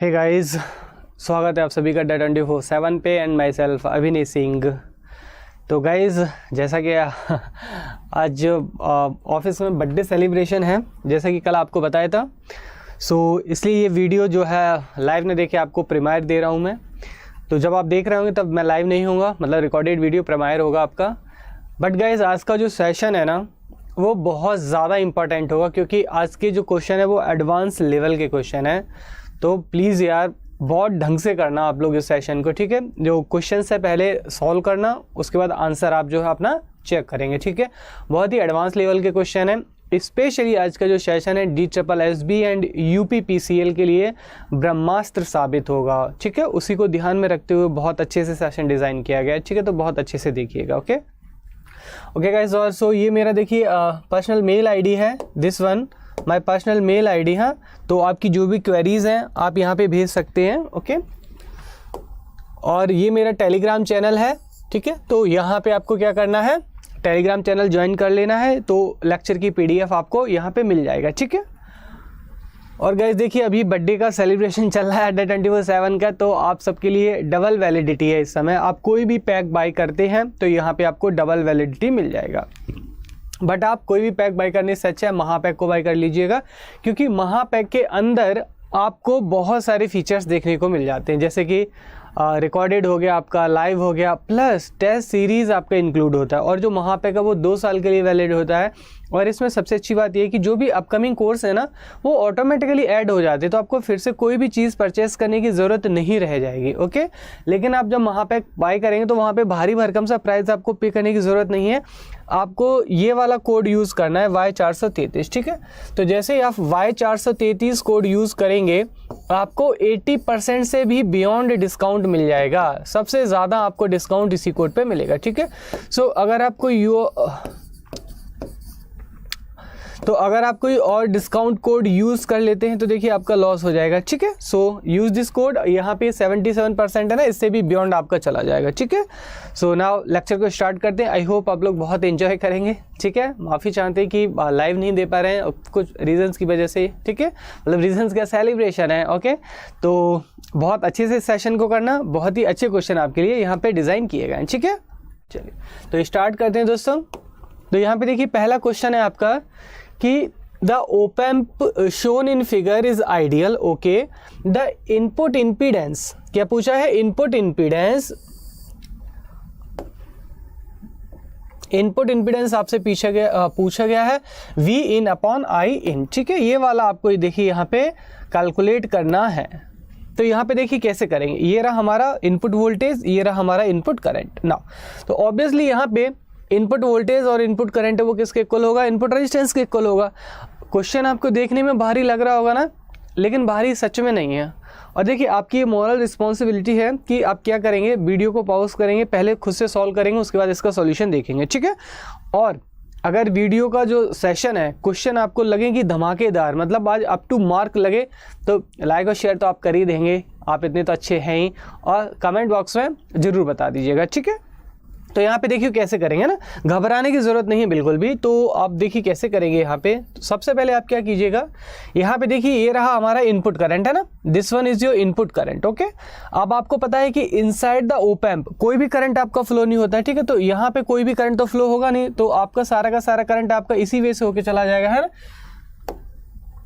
Hey guys, स्वागत है आप सभी का डे24/7 पे एंड माई सेल्फ अभिनय सिंह। तो गाइस, जैसा कि आज ऑफिस में बर्थडे सेलिब्रेशन है, जैसा कि कल आपको बताया था। सो इसलिए ये वीडियो जो है लाइव नहीं देखे आपको प्रीमायर दे रहा हूँ मैं। तो जब आप देख रहे होंगे तब मैं लाइव नहीं होऊंगा, मतलब रिकॉर्डेड वीडियो प्रीमायर होगा आपका। बट गाइस, आज का जो सेशन है ना वो बहुत ज़्यादा इंपॉर्टेंट होगा, क्योंकि आज के जो क्वेश्चन है वो एडवांस लेवल के क्वेश्चन है। तो प्लीज़ यार बहुत ढंग से करना आप लोग इस सेशन को, ठीक है। जो क्वेश्चन है पहले सॉल्व करना, उसके बाद आंसर आप जो है अपना चेक करेंगे, ठीक है। बहुत ही एडवांस लेवल के क्वेश्चन है। स्पेशली आज का जो सेशन है DSSB एंड UPPCL के लिए ब्रह्मास्त्र साबित होगा, ठीक है। उसी को ध्यान में रखते हुए बहुत अच्छे से सेशन डिज़ाइन किया गया है, ठीक है। तो बहुत अच्छे से देखिएगा, ओके गाइस। और सो ये मेरा देखिए पर्सनल मेल आईडी है, this one my personal mail ID. हाँ, तो आपकी जो भी क्वेरीज हैं आप यहाँ पे भेज सकते हैं, ओके। और ये मेरा टेलीग्राम चैनल है, ठीक है। तो यहाँ पे आपको क्या करना है, टेलीग्राम चैनल ज्वाइन कर लेना है, तो लेक्चर की PDF आपको यहाँ पे मिल जाएगा, ठीक है। और गाइस देखिए, अभी बर्थडे का सेलिब्रेशन चल रहा है डे24/7 का, तो आप सबके लिए डबल वैलिडिटी है इस समय। आप कोई भी पैक बाय करते हैं तो यहाँ पे आपको डबल वैलिडिटी मिल जाएगा। बट आप कोई भी पैक बाय करने से अच्छा है महापैक को बाय कर लीजिएगा, क्योंकि महापैक के अंदर आपको बहुत सारे फीचर्स देखने को मिल जाते हैं, जैसे कि रिकॉर्डेड हो गया आपका, लाइव हो गया, प्लस टेस्ट सीरीज़ आपका इंक्लूड होता है। और जो महापैक है वो 2 साल के लिए वैलिड होता है। और इसमें सबसे अच्छी बात ये है कि जो भी अपकमिंग कोर्स है ना वो ऑटोमेटिकली ऐड हो जाते हैं, तो आपको फिर से कोई भी चीज़ परचेस करने की ज़रूरत नहीं रह जाएगी, ओके। लेकिन आप जब महापैक बाय करेंगे तो वहाँ पे भारी भरकम सा प्राइस आपको पे करने की ज़रूरत नहीं है। आपको ये वाला कोड यूज़ करना है Y433, ठीक है। तो जैसे ही आप Y433 कोड यूज़ करेंगे आपको 80% से भी बियॉन्ड डिस्काउंट मिल जाएगा। सबसे ज़्यादा आपको डिस्काउंट इसी कोड पे मिलेगा, ठीक है। सो अगर आप कोई और डिस्काउंट कोड यूज़ कर लेते हैं तो देखिए आपका लॉस हो जाएगा, ठीक है। So use this code. यहाँ पे 77% है ना, इससे भी बियॉन्ड आपका चला जाएगा, ठीक है। सो नाउ लेक्चर को स्टार्ट करते हैं। आई होप आप लोग बहुत एंजॉय करेंगे, ठीक है। माफ़ी चाहते हैं कि लाइव नहीं दे पा रहे हैं कुछ रीजंस की वजह से, ठीक है। मतलब रीजंस क्या, सेलिब्रेशन है, ओके। तो बहुत अच्छे से सेशन को करना, बहुत ही अच्छे क्वेश्चन आपके लिए यहाँ पे डिज़ाइन किए गए हैं, ठीक है। चलिए तो स्टार्ट करते हैं दोस्तों। तो यहाँ पे देखिए पहला क्वेश्चन है आपका कि the op-amp shown in figure is ideal, okay. The input impedance, क्या पूछा है, इनपुट इम्पीडेंस आपसे पूछा गया है V in upon I in, ठीक है। ये वाला आपको देखिए यहाँ पे कैलकुलेट करना है। तो यहाँ पे देखिए कैसे करेंगे। ये रहा हमारा इनपुट वोल्टेज, ये रहा हमारा इनपुट करंट ना। तो ऑब्वियसली यहाँ पे इनपुट वोल्टेज और इनपुट करंट है वो किसके इक्वल होगा, इनपुट रेजिस्टेंस के इक्वल होगा। क्वेश्चन आपको देखने में भारी लग रहा होगा ना, लेकिन भारी सच में नहीं है। और देखिए आपकी ये मॉरल रिस्पॉन्सिबिलिटी है कि आप क्या करेंगे, वीडियो को पॉज करेंगे, पहले खुद से सॉल्व करेंगे, उसके बाद इसका सॉल्यूशन देखेंगे, ठीक है। और अगर वीडियो का जो सेशन है क्वेश्चन आपको लगे कि धमाकेदार, मतलब आज अप टू मार्क लगे, तो लाइक और शेयर तो आप कर ही देंगे, आप इतने तो अच्छे हैं ही। और कमेंट बॉक्स में ज़रूर बता दीजिएगा, ठीक है। तो यहाँ पे देखिए कैसे करेंगे ना, घबराने की ज़रूरत नहीं है बिल्कुल भी। तो आप देखिए कैसे करेंगे यहाँ पे। तो सबसे पहले आप क्या कीजिएगा, यहाँ पे देखिए ये रहा हमारा इनपुट करंट है ना, this one is your input current, okay. अब आपको पता है कि इनसाइड द ओपैम्प कोई भी करंट आपका फ्लो नहीं होता है, ठीक है। तो यहाँ पे कोई भी करंट तो फ्लो होगा नहीं, तो आपका सारा का सारा करंट आपका इसी वे से होके चला जाएगा, है ना।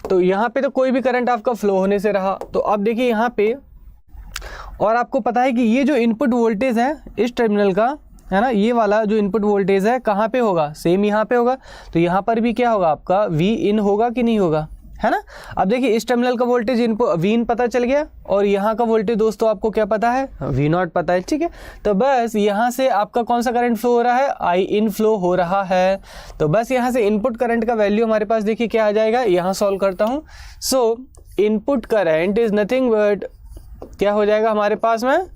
तो यहाँ पे तो कोई भी करंट आपका फ्लो होने से रहा। तो अब देखिए यहाँ पे, और आपको पता है कि ये जो इनपुट वोल्टेज है इस टर्मिनल का, है ना, ये वाला जो इनपुट वोल्टेज है कहाँ पे होगा, सेम यहाँ पे होगा। तो यहाँ पर भी क्या होगा आपका V in होगा कि नहीं होगा, है ना। अब देखिए इस टर्मिनल का वोल्टेज इनपुट V in पता चल गया, और यहाँ का वोल्टेज दोस्तों आपको क्या पता है, V0 पता है, ठीक है। तो बस यहाँ से आपका कौन सा करंट फ्लो हो रहा है, I in फ्लो हो रहा है। तो बस यहाँ से इनपुट करंट का वैल्यू हमारे पास देखिए क्या आ जाएगा, यहाँ सॉल्व करता हूँ। सो input current is nothing but क्या हो जाएगा हमारे पास में,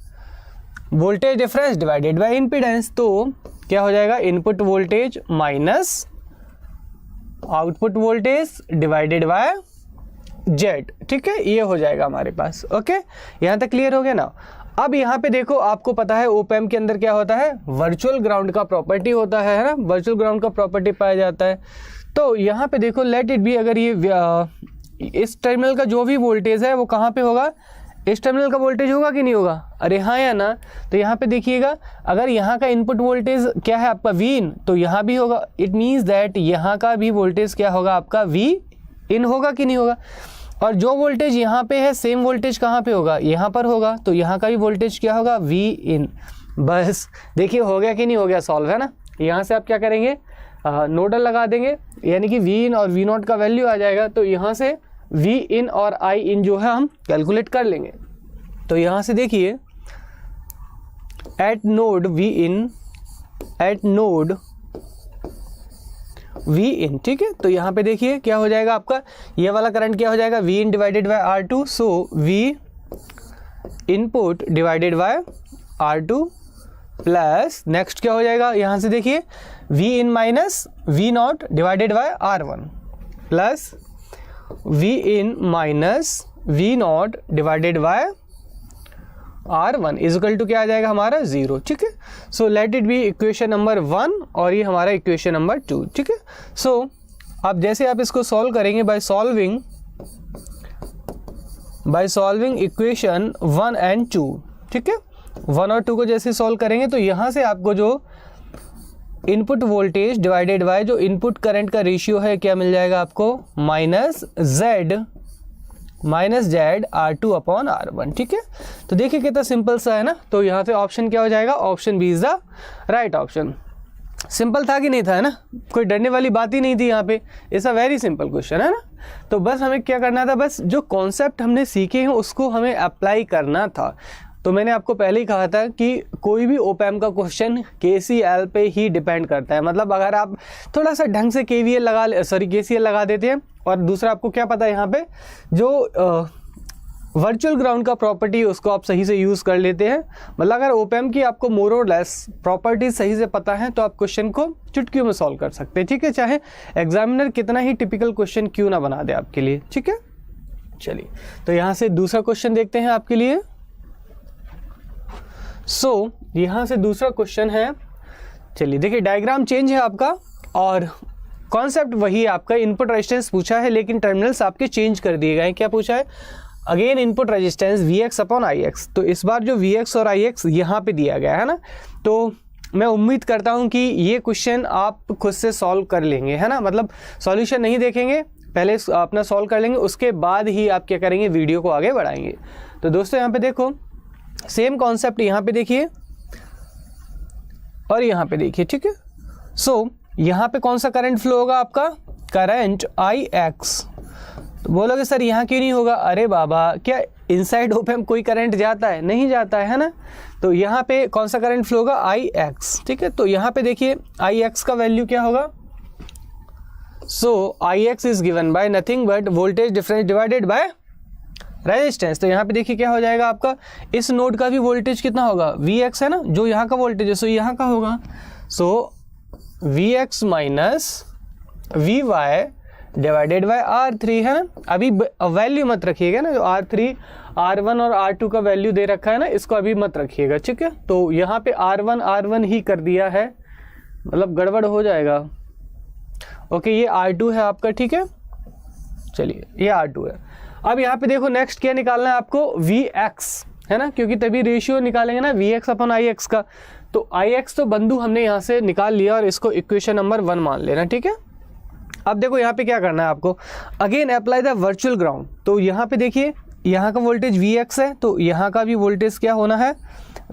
voltage difference divided by impedance. तो क्या हो जाएगा, input voltage minus output voltage divided bye Z, ठीक है। ये हो जाएगा हमारे पास, ओके। यहाँ तक क्लियर हो गया ना। अब यहाँ पे देखो आपको पता है ओपैम्प के अंदर क्या होता है, वर्चुअल ग्राउंड का प्रॉपर्टी होता है ना, वर्चुअल ग्राउंड का प्रॉपर्टी पाया जाता है। तो यहाँ पे देखो लेट इट बी, अगर ये इस टर्मिनल का जो भी वोल्टेज है वो कहाँ पे होगा, इस टर्मिनल का वोल्टेज होगा कि नहीं होगा, अरे हाँ या ना। तो यहाँ पे देखिएगा, अगर यहाँ का इनपुट वोल्टेज क्या है आपका वी इन, तो यहाँ भी होगा। इट मीन्स दैट यहाँ का भी वोल्टेज क्या होगा आपका वी इन होगा कि नहीं होगा। और जो वोल्टेज यहाँ पे है सेम वोल्टेज कहाँ पे होगा, यहाँ पर होगा, तो यहाँ का भी वोल्टेज क्या होगा वी इन। बस देखिए हो गया कि नहीं हो गया सॉल्व, है ना। यहाँ से आप क्या करेंगे, नोडल लगा देंगे, यानी कि वी इन और वी नॉट का वैल्यू आ जाएगा। तो यहाँ से वी इन और आई इन जो है हम कैलकुलेट कर लेंगे। तो यहाँ से देखिए at node V in, at node V in, ठीक है। तो यहाँ पे देखिए क्या हो जाएगा आपका, ये वाला करंट क्या हो जाएगा V in divided by R two. So V input divided by R two plus next क्या हो जाएगा, यहाँ से देखिए V in minus V not divided by R one plus V in minus V not divided by R one is equal to क्या आ जाएगा हमारा 0, ठीक है। So let it be equation number 1 और ये हमारा इक्वेशन नंबर 2, ठीक है। सो अब जैसे आप इसको सॉल्व करेंगे बाय सॉल्विंग इक्वेशन 1 एंड 2, ठीक है। 1 और 2 को जैसे सॉल्व करेंगे तो यहाँ से आपको जो इनपुट वोल्टेज डिवाइडेड बाय जो इनपुट करंट का रेशियो है क्या मिल जाएगा आपको, minus Z R two upon R one, ठीक है। तो देखिए कितना सिंपल सा है ना। तो यहाँ से ऑप्शन क्या हो जाएगा, option B is the right option. Simple था कि नहीं था, है ना, कोई डरने वाली बात ही नहीं थी यहाँ पे। It's a very simple question, है ना। तो बस हमें क्या करना था, बस जो कॉन्सेप्ट हमने सीखे हैं उसको हमें अप्लाई करना था। तो मैंने आपको पहले ही कहा था कि कोई भी ओपैम्प का क्वेश्चन केसीएल पे ही डिपेंड करता है। मतलब अगर आप थोड़ा सा ढंग से केसीएल लगा देते हैं, और दूसरा आपको क्या पता है यहाँ पे जो वर्चुअल ग्राउंड का प्रॉपर्टी उसको आप सही से यूज़ कर लेते हैं। मतलब अगर ओपैम्प की आपको मोर और लेस प्रॉपर्टीज सही से पता है तो आप क्वेश्चन को चुटकियों में सॉल्व कर सकते हैं, ठीक है। चाहे एग्जामिनर कितना ही टिपिकल क्वेश्चन क्यों ना बना दे आपके लिए, ठीक है। चलिए तो यहाँ से दूसरा क्वेश्चन देखते हैं आपके लिए। यहाँ से दूसरा क्वेश्चन है, चलिए देखिए डायग्राम चेंज है आपका और कॉन्सेप्ट वही है आपका। इनपुट रेजिस्टेंस पूछा है लेकिन टर्मिनल्स आपके चेंज कर दिए गए हैं। क्या पूछा है, again input resistance Vx upon Ix। तो इस बार जो Vx और Ix यहाँ पे दिया गया है ना, तो मैं उम्मीद करता हूँ कि ये क्वेश्चन आप खुद से सॉल्व कर लेंगे, है ना। मतलब सॉल्यूशन नहीं देखेंगे, पहले अपना सॉल्व कर लेंगे, उसके बाद ही आप क्या करेंगे, वीडियो को आगे बढ़ाएंगे। तो दोस्तों यहाँ पे देखो सेम कॉन्सेप्ट यहाँ पे देखिए और यहाँ पे देखिए, ठीक है। यहाँ पे कौन सा करंट फ्लो होगा आपका, करंट Ix। तो बोलोगे सर यहाँ क्यों नहीं होगा, अरे बाबा क्या इनसाइड ओपैम्प कोई करंट जाता है, नहीं जाता है ना। तो यहाँ पे कौन सा करंट फ्लो होगा, Ix, ठीक है। तो यहाँ पे देखिए Ix का वैल्यू क्या होगा, Ix is given by nothing but voltage difference divided by resistance. तो यहाँ पे देखिए क्या हो जाएगा आपका, इस नोड का भी वोल्टेज कितना होगा, Vx है ना, जो यहाँ का वोल्टेज है सो यहाँ का होगा। Vx minus Vy divided bye R3, है ना। अभी वैल्यू मत रखिएगा ना, जो R3 R1 और R2 का वैल्यू दे रखा है ना, इसको अभी मत रखिएगा, ठीक है। तो यहाँ पे R1 ही कर दिया है, मतलब गड़बड़ हो जाएगा। ओके ये R2 है आपका, ठीक है। चलिए ये R2 है। अब यहाँ पे देखो नेक्स्ट क्या निकालना है आपको, Vx, है ना, क्योंकि तभी रेशियो निकालेंगे ना Vx अपॉन Ix का। तो Ix तो बंधु हमने यहाँ से निकाल लिया और इसको इक्वेशन नंबर 1 मान लेना, ठीक है। अब देखो यहाँ पे क्या करना है आपको, again apply the virtual ground. तो यहाँ पे देखिए यहाँ का वोल्टेज Vx है, तो यहाँ का भी वोल्टेज क्या होना है,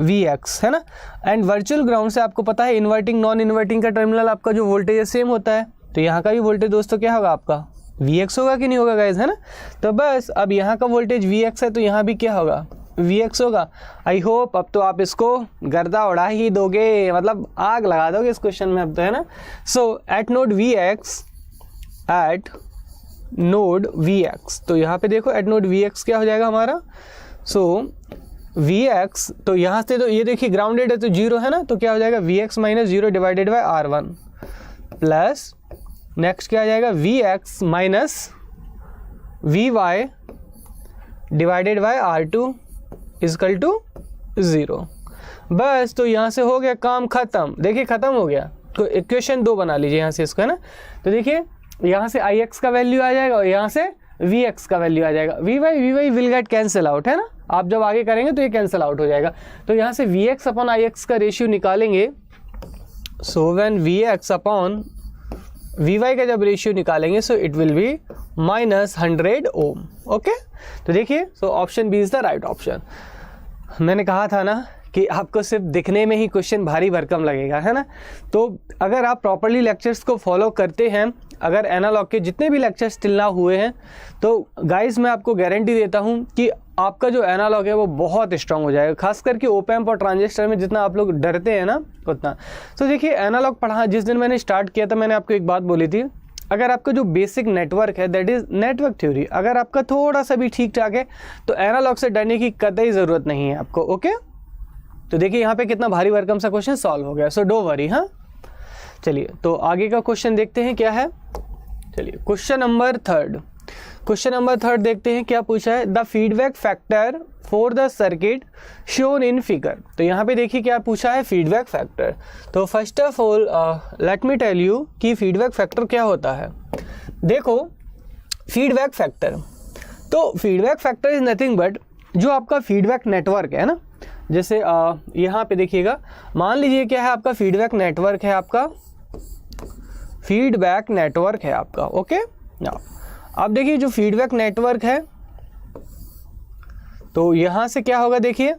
Vx, है ना। एंड वर्चुअल ग्राउंड से आपको पता है इन्वर्टिंग नॉन इन्वर्टिंग का टर्मिनल आपका जो वोल्टेज है सेम होता है। तो यहाँ का भी वोल्टेज दोस्तों क्या होगा आपका, Vx होगा कि नहीं होगा गाइज, है ना। तो बस अब यहाँ का वोल्टेज Vx है तो यहाँ भी क्या होगा, Vx होगा। आई होप अब तो आप इसको गर्दा उड़ा ही दोगे, मतलब आग लगा दोगे इस क्वेश्चन में अब तो, है ना। एट नोड Vx, तो यहाँ पे देखो एट नोड Vx क्या हो जाएगा हमारा, Vx तो यहाँ से तो ये देखिए ग्राउंडेड है तो 0 है ना, तो क्या हो जाएगा Vx minus 0 divided by R1 plus next क्या आ जाएगा Vx minus Vy divided by R2 is equal to 0। बस तो यहाँ से हो गया काम खत्म, देखिए खत्म हो गया। तो इक्वेशन 2 बना लीजिए यहाँ से इसको, है ना। तो देखिए यहाँ से Ix का वैल्यू आ जाएगा और यहाँ से Vx का वैल्यू आ जाएगा। Vy will get cancel out, है ना। आप जब आगे करेंगे तो ये कैंसिल आउट हो जाएगा। तो यहाँ से Vx अपॉन Ix का रेशियो निकालेंगे, so when Vx upon Vy का जब रेशियो निकालेंगे so it will be -100 ohm. Okay, तो देखिए so option B is the right option. मैंने कहा था ना कि आपको सिर्फ दिखने में ही क्वेश्चन भारी भरकम लगेगा, है ना। तो अगर आप प्रॉपरली लेक्चर्स को फॉलो करते हैं, अगर एनालॉग के जितने भी लेक्चर्स टिल नाउ हुए हैं, तो गाइस मैं आपको गारंटी देता हूं कि आपका जो एनालॉग है वो बहुत स्ट्रांग हो जाएगा, खास करके ओपैम्प और ट्रांजिस्टर में जितना आप लोग डरते हैं ना उतना। तो देखिए एनालॉग पढ़ा जिस दिन मैंने स्टार्ट किया था, मैंने आपको एक बात बोली थी, अगर आपका जो बेसिक नेटवर्क है दैट इज़ नेटवर्क थ्योरी, अगर आपका थोड़ा सा भी ठीक ठाक है तो एनालॉग से डरने की कतई ज़रूरत नहीं है आपको। ओके, तो देखिए यहाँ पे कितना भारी भरकम सा क्वेश्चन सॉल्व हो गया, सो डोंट वरी। हाँ, चलिए तो आगे का क्वेश्चन देखते हैं क्या है। चलिए क्वेश्चन नंबर थर्ड देखते हैं क्या पूछा है। The feedback factor for the circuit shown in figure. तो यहाँ पे देखिए क्या पूछा है, फीडबैक फैक्टर। तो first of all let me tell you कि फीडबैक फैक्टर क्या होता है। देखो फीडबैक फैक्टर, तो feedback factor is nothing but जो आपका फीडबैक नेटवर्क है ना, जैसे यहाँ पे देखिएगा, मान लीजिए क्या है आपका फीडबैक नेटवर्क है, आपका फीडबैक नेटवर्क है आपका। ओके, अब देखिए जो फीडबैक नेटवर्क है तो यहाँ से क्या होगा, देखिए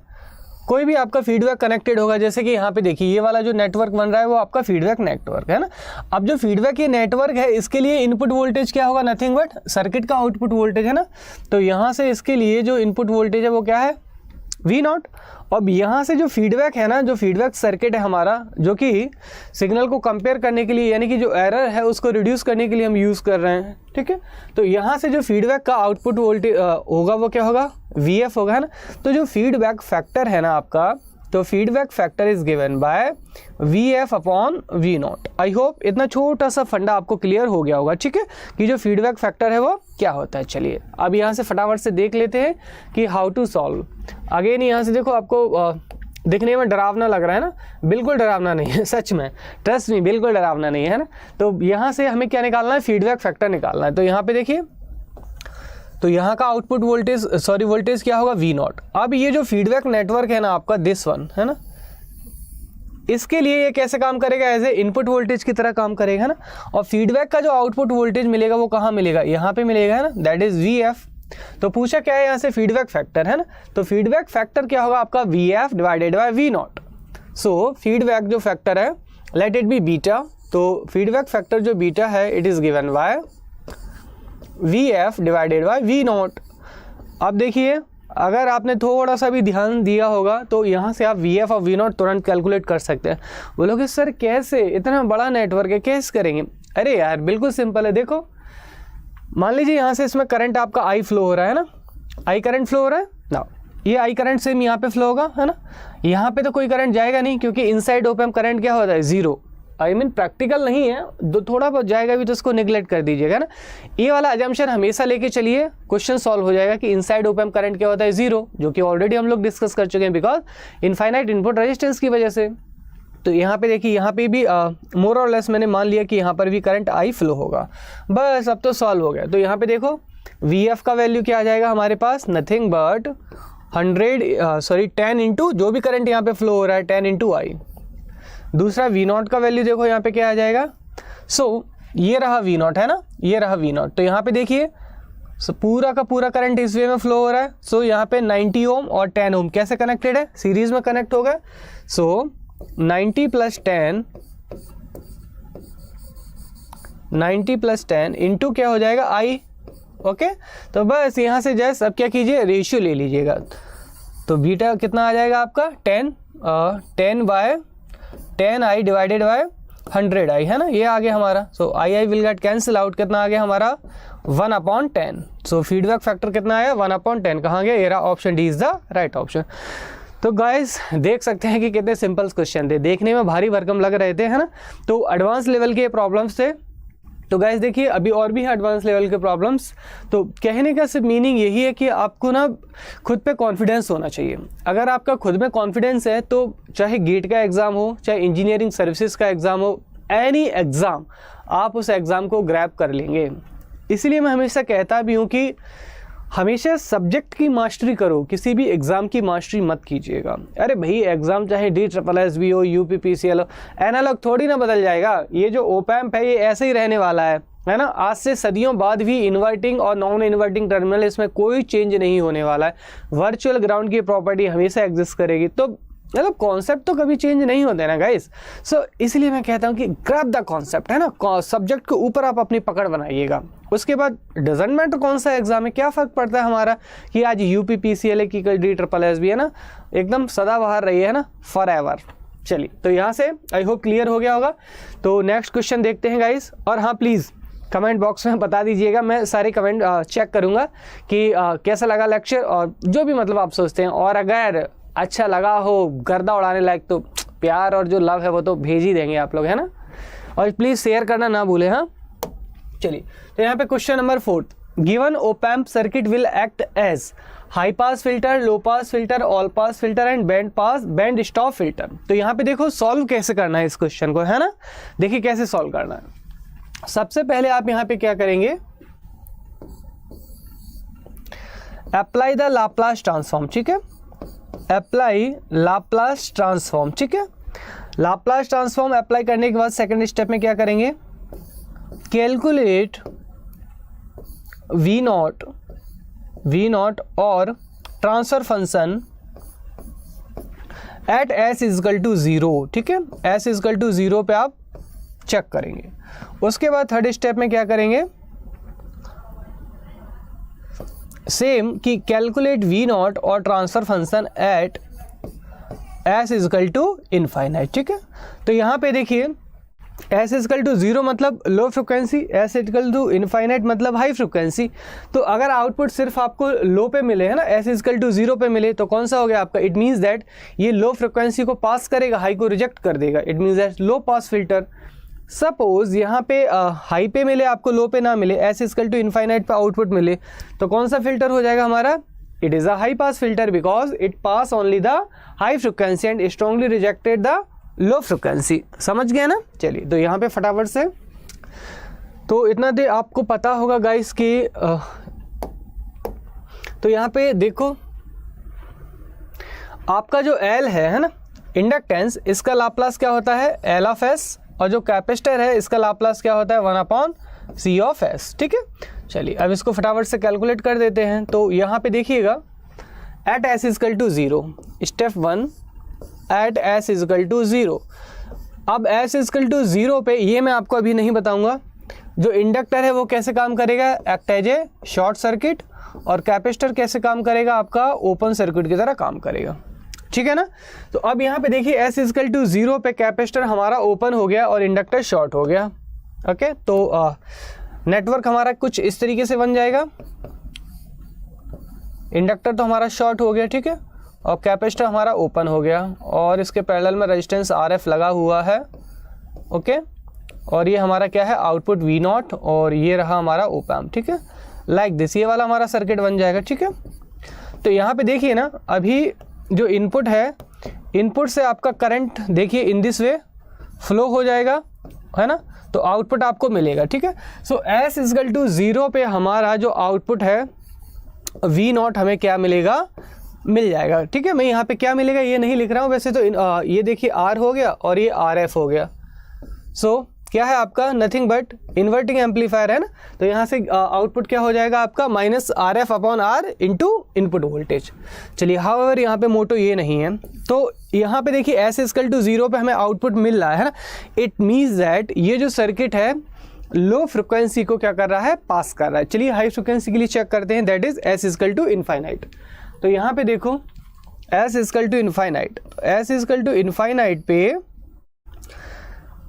कोई भी आपका फीडबैक कनेक्टेड होगा, जैसे कि यहाँ पे देखिए ये वाला जो नेटवर्क बन रहा है वो आपका फीडबैक नेटवर्क है ना। अब जो फीडबैक ये नेटवर्क है इसके लिए इनपुट वोल्टेज क्या होगा, नथिंग बट सर्किट का आउटपुट वोल्टेज है ना। तो यहाँ से इसके लिए जो इनपुट वोल्टेज है वो क्या है, V0। अब यहाँ से जो फीडबैक है ना, जो फीडबैक सर्किट है हमारा, जो कि सिग्नल को कंपेयर करने के लिए, यानी कि जो एरर है उसको रिड्यूस करने के लिए हम यूज़ कर रहे हैं, ठीक है। तो यहाँ से जो फीडबैक का आउटपुट वोल्टेज होगा वो क्या होगा, VF होगा, है ना। तो जो फीडबैक फैक्टर है ना आपका, तो feedback factor is given by VF upon V0। I hope इतना छोटा सा फंडा आपको क्लियर हो गया होगा, ठीक है, कि जो फीडबैक फैक्टर है वो क्या होता है। चलिए अब यहाँ से फटाफट से देख लेते हैं कि हाउ टू सॉल्व। अगेन यहाँ से देखो, आपको दिखने में डरावना लग रहा है ना, बिल्कुल डरावना नहीं है, सच में ट्रस्ट मी, बिल्कुल डरावना नहीं है ना। तो यहाँ से हमें क्या निकालना है, फीडबैक फैक्टर निकालना है। तो यहाँ पे देखिए, तो यहाँ का आउटपुट वोल्टेज क्या होगा, V0। अब ये जो फीडबैक नेटवर्क है ना आपका, दिस वन है ना, इसके लिए ये कैसे काम करेगा, एज ए इनपुट वोल्टेज की तरह काम करेगा, है ना। और फीडबैक का जो आउटपुट वोल्टेज मिलेगा वो कहाँ मिलेगा, यहाँ पे मिलेगा, है ना, दैट इज VF। तो पूछा क्या है यहाँ से, फीडबैक फैक्टर, है ना। तो फीडबैक फैक्टर क्या होगा आपका, VF divided by V0। So feedback जो फैक्टर है, लेट इट बी बीटा। तो फीडबैक फैक्टर जो बीटा है, it is given by VF divided by V0। अब देखिए अगर आपने थोड़ा सा भी ध्यान दिया होगा तो यहाँ से आप VF और V0 तुरंत कैलकुलेट कर सकते हैं। बोलोगे सर कैसे, इतना बड़ा नेटवर्क है कैसे करेंगे। अरे यार बिल्कुल सिंपल है। देखो मान लीजिए यहाँ से इसमें करंट आपका I फ्लो हो रहा है ना, I करंट फ्लो हो रहा है ना, ये I करंट सेम यहाँ पे फ्लो होगा, है ना। यहाँ पे तो कोई करंट जाएगा नहीं, क्योंकि इनसाइड ओपैम्प करंट क्या होता है, जीरो। आई मीन प्रैक्टिकल नहीं है, थोड़ा बहुत जाएगा भी तो उसको निगलेक्ट कर दीजिएगा ना। ये वाला अजम्पशन हमेशा लेके चलिए, क्वेश्चन सॉल्व हो जाएगा कि इनसाइड ओपैम्प करंट क्या होता है, जीरो, जो कि ऑलरेडी हम लोग डिस्कस कर चुके हैं, बिकॉज इनफाइनाइट इनपुट रेजिस्टेंस की वजह से। तो यहाँ पे देखिए, यहाँ पे भी मोर और लेस मैंने मान लिया कि यहाँ पर भी करंट I फ्लो होगा, बस अब तो सॉल्व हो गया। तो यहाँ पे देखो VF का वैल्यू क्या आ जाएगा हमारे पास, नथिंग बट 10 इंटू जो भी करंट यहाँ पे फ्लो हो रहा है 10 इंटू I। दूसरा V0 का वैल्यू देखो यहाँ पे क्या आ जाएगा, सो ये रहा V0 है ना, ये रहा V0। तो यहाँ पे देखिए पूरा का पूरा करंट इस वे में फ्लो हो रहा है। सो यहाँ पे 90 ओम और 10 ओम कैसे कनेक्टेड है, सीरीज में कनेक्ट हो गए। सो 90 प्लस 10 इंटू क्या हो जाएगा I। ओके, तो बस यहाँ से जस्ट अब क्या कीजिए, रेशियो ले लीजिएगा। तो बीटा कितना आ जाएगा आपका 10 I डिवाइडेड बाय 100 I, है ना, ये आ गया हमारा। सो I will get cancel out, कितना आ गया हमारा 1/10। सो फीडबैक फैक्टर कितना आया 1/10, कहाँ गया, ये रहा, option D is the right option. तो गाइस देख सकते हैं कि कितने सिंपल क्वेश्चन थे, देखने में भारी भरकम लग रहे थे, है ना। तो एडवांस लेवल के प्रॉब्लम्स थे। तो गाइस देखिए अभी और भी है एडवांस लेवल के प्रॉब्लम्स। तो कहने का सिर्फ मीनिंग यही है कि आपको ना खुद पे कॉन्फिडेंस होना चाहिए। अगर आपका खुद में कॉन्फिडेंस है तो चाहे गेट का एग्ज़ाम हो, चाहे इंजीनियरिंग सर्विसेज का एग्ज़ाम हो, एनी एग्ज़ाम आप उस एग्ज़ाम को ग्रैब कर लेंगे। इसलिए मैं हमेशा कहता भी हूँ कि हमेशा सब्जेक्ट की मास्टरी करो, किसी भी एग्ज़ाम की मास्टरी मत कीजिएगा। अरे भाई एग्ज़ाम चाहे DSSB हो, UPPCL हो, एनालॉग थोड़ी ना बदल जाएगा। ये जो ओपैम्प है ये ऐसे ही रहने वाला है ना। आज से सदियों बाद भी इन्वर्टिंग और नॉन इन्वर्टिंग टर्मिनल, इसमें कोई चेंज नहीं होने वाला है। वर्चुअल ग्राउंड की प्रॉपर्टी हमेशा एग्जिस्ट करेगी। तो मतलब कॉन्सेप्ट तो कभी चेंज नहीं होते ना गाइस। सो इसलिए मैं कहता हूँ कि ग्रैब द कॉन्सेप्ट, है ना। सब्जेक्ट के ऊपर आप अपनी पकड़ बनाइएगा। उसके बाद डजंट मैटर कौन सा एग्जाम है, क्या फ़र्क पड़ता है हमारा कि आज UPPCL की DSSB है ना, एकदम सदाबहार रही है ना, फॉर एवर। चलिए तो यहाँ से आई होप क्लियर हो गया होगा। तो नेक्स्ट क्वेश्चन देखते हैं गाइस। और हाँ प्लीज़ कमेंट बॉक्स में बता दीजिएगा, मैं सारे कमेंट चेक करूँगा कि कैसा लगा लेक्चर, और जो भी मतलब आप सोचते हैं। और अगर अच्छा लगा हो, गर्दा उड़ाने लायक, तो प्यार और जो लव है वो तो भेज ही देंगे आप लोग, है ना। और प्लीज़ शेयर करना ना भूलें। हाँ चलिए तो यहाँ पे question number 4, given op amp circuit will act as high pass filter, low pass filter, all pass filter and band stop filter. तो यहाँ पे देखो सॉल्व कैसे करना है इस क्वेश्चन को, है ना। देखिए कैसे सॉल्व करना है। सबसे पहले आप यहाँ पे क्या करेंगे, अप्लाई द लाप्लास ट्रांसफॉर्म, ठीक है। अप्लाई लाप्लास ट्रांसफॉर्म, ठीक है। लाप्लास ट्रांसफॉर्म अप्लाई करने के बाद सेकंड स्टेप में क्या करेंगे, कैलकुलेट V नॉट और transfer function at S is equal to 0, ठीक है। S इजकल टू 0 पे आप चेक करेंगे। उसके बाद थर्ड स्टेप में क्या करेंगे, सेम कि कैलकुलेट V नॉट और transfer function at S is equal to infinite, ठीक है। तो यहाँ पे देखिए S इजकल टू 0 मतलब low frequency, S is equal to infinite मतलब हाई फ्रिक्वेंसी। तो अगर आउटपुट सिर्फ आपको लो पे मिले, है ना, S इजकल टू 0 पे मिले, तो कौन सा हो गया आपका, इट मीन्स दैट ये लो फ्रिक्वेंसी को पास करेगा, हाई को रिजेक्ट कर देगा। It means that low pass filter. Suppose यहाँ पे हाई पे मिले आपको, लो पे ना मिले, S इजकल टू इनफाइनाइट पे आउटपुट मिले, तो कौन सा फिल्टर हो जाएगा हमारा, it is a high pass filter because it pass only the high frequency and strongly rejected the low frequency. समझ गए ना। चलिए तो यहाँ पे फटाफट से, तो इतना दे आपको पता होगा गाइस कि तो यहाँ पे देखो आपका जो L है ना, इंडक्टेंस, इसका लाप्लास क्या होता है, L ऑफ S, और जो कैपेसिटर है इसका लाप्लास क्या होता है, 1/C ऑफ S, ठीक है। चलिए अब इसको फटाफट से कैलकुलेट कर देते हैं। तो यहाँ पे देखिएगा at S is equal to 0, step 1 at S is equal to 0। अब S इजकल टू 0 पे ये मैं आपको अभी नहीं बताऊंगा। जो इंडक्टर है वो कैसे काम करेगा, act as a short circuit, और कैपेसिटर कैसे काम करेगा, आपका ओपन सर्किट की तरह काम करेगा, ठीक है ना। तो अब यहाँ पे देखिए S इजकल टू 0 पे कैपेसिटर हमारा ओपन हो गया और इंडक्टर शॉर्ट हो गया। ओके, तो नेटवर्क हमारा कुछ इस तरीके से बन जाएगा। इंडक्टर तो हमारा शॉर्ट हो गया, ठीक है, और कैपेसिटर हमारा ओपन हो गया, और इसके पैरेलल में रेजिस्टेंस RF लगा हुआ है। ओके, और ये हमारा क्या है, आउटपुट V नॉट, और ये रहा हमारा ओप एम्प, ठीक है, लाइक दिस, ये वाला हमारा सर्किट बन जाएगा, ठीक है। तो यहाँ पे देखिए ना, अभी जो इनपुट है, इनपुट से आपका करंट देखिए इन दिस वे फ्लो हो जाएगा, है ना, तो आउटपुट आपको मिलेगा, ठीक है। सो S इजकल टू 0 पे हमारा जो आउटपुट है V नॉट हमें क्या मिलेगा, मिल जाएगा, ठीक है। मैं यहाँ पे क्या मिलेगा ये नहीं लिख रहा हूँ वैसे तो, ये देखिए R हो गया और ये RF हो गया। सो क्या है आपका, नथिंग बट इन्वर्टिंग एम्पलीफायर, है ना। तो यहाँ से आउटपुट क्या हो जाएगा आपका, -RF upon R into input voltage. चलिए, हाउएवर यहाँ पे मोटो ये नहीं है। तो यहाँ पे देखिए S इजकल टू 0 पे हमें आउटपुट मिल रहा है ना, इट मीन्स दैट ये जो सर्किट है लो फ्रिक्वेंसी को क्या कर रहा है, पास कर रहा है। चलिए हाई फ्रिक्वेंसी के लिए चेक करते हैं, that is S is equal to infinite. तो यहाँ पे देखो S is equal to infinite, S is equal to infinite पे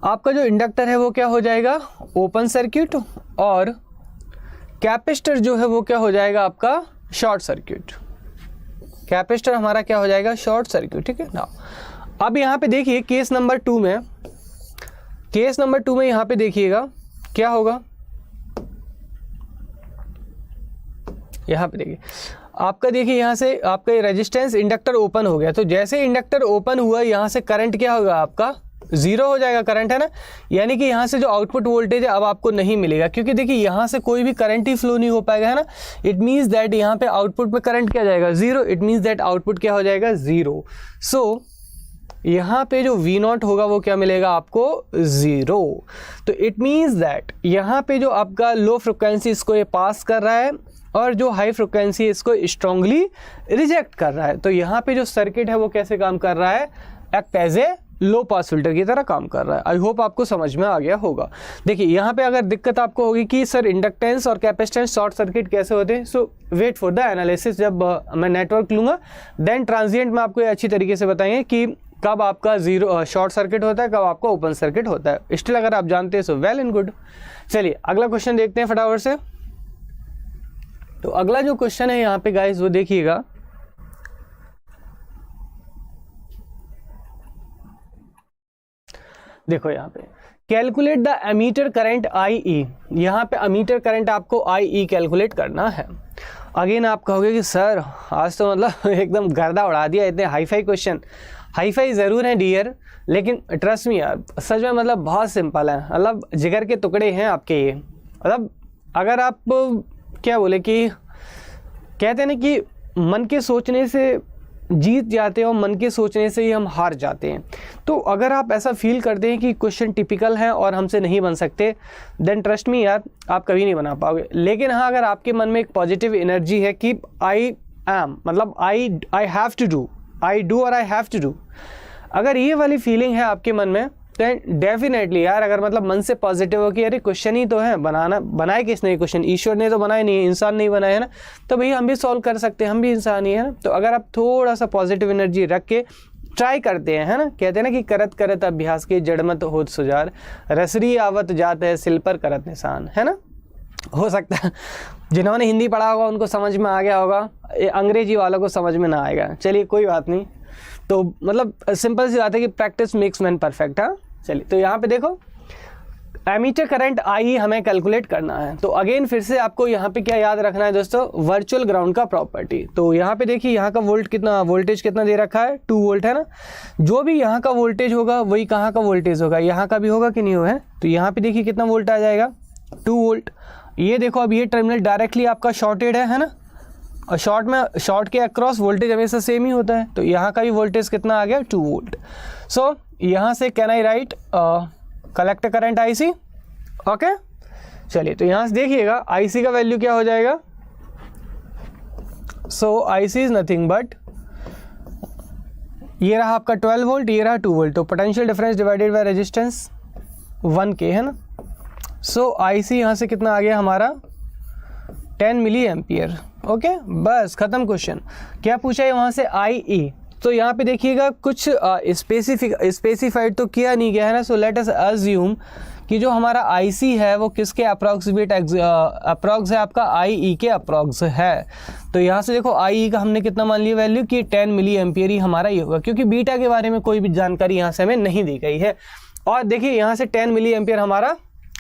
आपका जो इंडक्टर है वो क्या हो जाएगा, ओपन सर्किट, और कैपेसिटर जो है वो क्या हो जाएगा आपका, शॉर्ट सर्किट। कैपेसिटर हमारा क्या हो जाएगा, शॉर्ट सर्किट, ठीक है ना। अब यहाँ पे देखिए केस नंबर 2 में, केस नंबर 2 में यहाँ पे देखिएगा क्या होगा, यहाँ पे देखिए आपका, देखिए यहाँ से आपका रेजिस्टेंस इंडक्टर ओपन हो गया। तो जैसे इंडक्टर ओपन हुआ यहाँ से करंट क्या होगा आपका, जीरो हो जाएगा करंट, है ना। यानी कि यहाँ से जो आउटपुट वोल्टेज है अब आपको नहीं मिलेगा, क्योंकि देखिए यहाँ से कोई भी करंट ही फ्लो नहीं हो पाएगा, है ना। इट मीन्स दैट यहाँ पे आउटपुट में करंट क्या जाएगा, zero. It means that output क्या हो जाएगा, जीरो। सो यहाँ पे जो V0 होगा वो क्या मिलेगा आपको, जीरो। तो इट मीन्स दैट यहाँ पे जो आपका लो फ्रिक्वेंसी इसको ये पास कर रहा है और जो हाई फ्रिक्वेंसी इसको स्ट्रांगली रिजेक्ट कर रहा है। तो यहाँ पे जो सर्किट है वो कैसे काम कर रहा है, act as a low pass filter की तरह काम कर रहा है। आई होप आपको समझ में आ गया होगा। देखिए यहाँ पे अगर दिक्कत आपको होगी कि सर इंडक्टेंस और कैपेसिटेंस शॉर्ट सर्किट कैसे होते हैं, सो वेट फॉर द एनालिसिस। जब मैं नेटवर्क लूँगा देन ट्रांजिएंट में आपको ये अच्छी तरीके से बताएंगे कि कब आपका जीरो शॉर्ट सर्किट होता है, कब आपका ओपन सर्किट होता है। स्टिल अगर आप जानते हैं सो वेल एंड गुड। चलिए अगला क्वेश्चन देखते हैं फटाफट से। तो अगला जो क्वेश्चन है यहाँ पे गाइस वो देखिएगा, देखो यहाँ पे calculate the ammeter current IE। यहाँ पे एमीटर करंट आपको IE कैलकुलेट करना है। अगेन आप कहोगे कि सर आज तो मतलब एकदम गर्दा उड़ा दिया, इतने हाईफाई क्वेश्चन। हाईफाई ज़रूर है डियर, लेकिन ट्रस्ट मी यार सच में मतलब बहुत सिंपल है, मतलब जिगर के टुकड़े हैं आपके ये। मतलब अगर आप क्या बोले कि कहते हैं ना कि मन के सोचने से जीत जाते हैं और मन के सोचने से ही हम हार जाते हैं। तो अगर आप ऐसा फील करते हैं कि क्वेश्चन टिपिकल है और हमसे नहीं बन सकते, देन ट्रस्ट मी यार आप कभी नहीं बना पाओगे। लेकिन हाँ, अगर आपके मन में एक पॉजिटिव एनर्जी है कि आई एम, मतलब I have to do, I do और आई हैव टू डू, अगर ये वाली फीलिंग है आपके मन में, तो डेफिनेटली यार अगर मतलब मन से पॉजिटिव हो कि अरे क्वेश्चन ही तो है, बनाए किसने क्वेश्चन, ईश्वर ने तो बनाए नहीं, इंसान नहीं बनाया है ना, तो भैया हम भी सॉल्व कर सकते हैं, हम भी इंसान ही है ना। तो अगर आप थोड़ा सा पॉजिटिव एनर्जी रख के ट्राई करते हैं, है ना, कहते हैं ना कि करत करत अभ्यास के जड़मत होत सुजार, रसरी आवत जात है सिल पर करत निशान, है ना। हो सकता है जिन्होंने हिंदी पढ़ा होगा उनको समझ में आ गया होगा, अंग्रेजी वालों को समझ में ना आएगा। चलिए कोई बात नहीं, तो मतलब सिंपल सी बात है कि प्रैक्टिस मेक्स मैन परफेक्ट। हाँ चलिए, तो यहाँ पे देखो एमीटर करंट IE हमें कैलकुलेट करना है। तो अगेन फिर से आपको यहाँ पे क्या याद रखना है दोस्तों, वर्चुअल ग्राउंड का प्रॉपर्टी। तो यहाँ पे देखिए यहाँ का वोल्टेज कितना दे रखा है, 2 वोल्ट है ना। जो भी यहाँ का वोल्टेज होगा वही कहाँ का वोल्टेज होगा, यहाँ का भी होगा कि नहीं होगा। तो यहाँ पे देखिए कितना वोल्ट आ जाएगा, 2 वोल्ट। ये देखो अब ये टर्मिनल डायरेक्टली आपका शॉर्टेड है ना, और शॉर्ट के अक्रॉस वोल्टेज हमेशा सेम ही होता है। तो यहाँ का भी वोल्टेज कितना आ गया, 2 वोल्ट। सो यहाँ से can I right collector current IC, okay. चलिए तो यहाँ से देखिएगा IC का वैल्यू क्या हो जाएगा। सो IC इज नथिंग बट, ये रहा आपका 12 वोल्ट, ये रहा 2 वोल्ट। तो potential difference divided by resistance 1K, है ना। सो IC यहाँ से कितना आ गया हमारा, 10 मिली एम्पियर, ओके। बस खत्म क्वेश्चन। क्या पूछा है वहाँ से, IE। तो यहाँ पे देखिएगा कुछ स्पेसिफाइड तो किया नहीं गया है ना। सो लेट अस अज्यूम कि जो हमारा IC है वो किसके अप्रॉक्सीमेट अप्रॉक्स है, आपका IE के अप्रॉक्स है। तो यहाँ से देखो IE का हमने कितना मान लिया वैल्यू कि 10 मिली एम्पियर ही हमारा ये होगा, क्योंकि बीटा के बारे में कोई भी जानकारी यहाँ से हमें नहीं दी गई है। और देखिए यहाँ से 10 मिली एम्पियर हमारा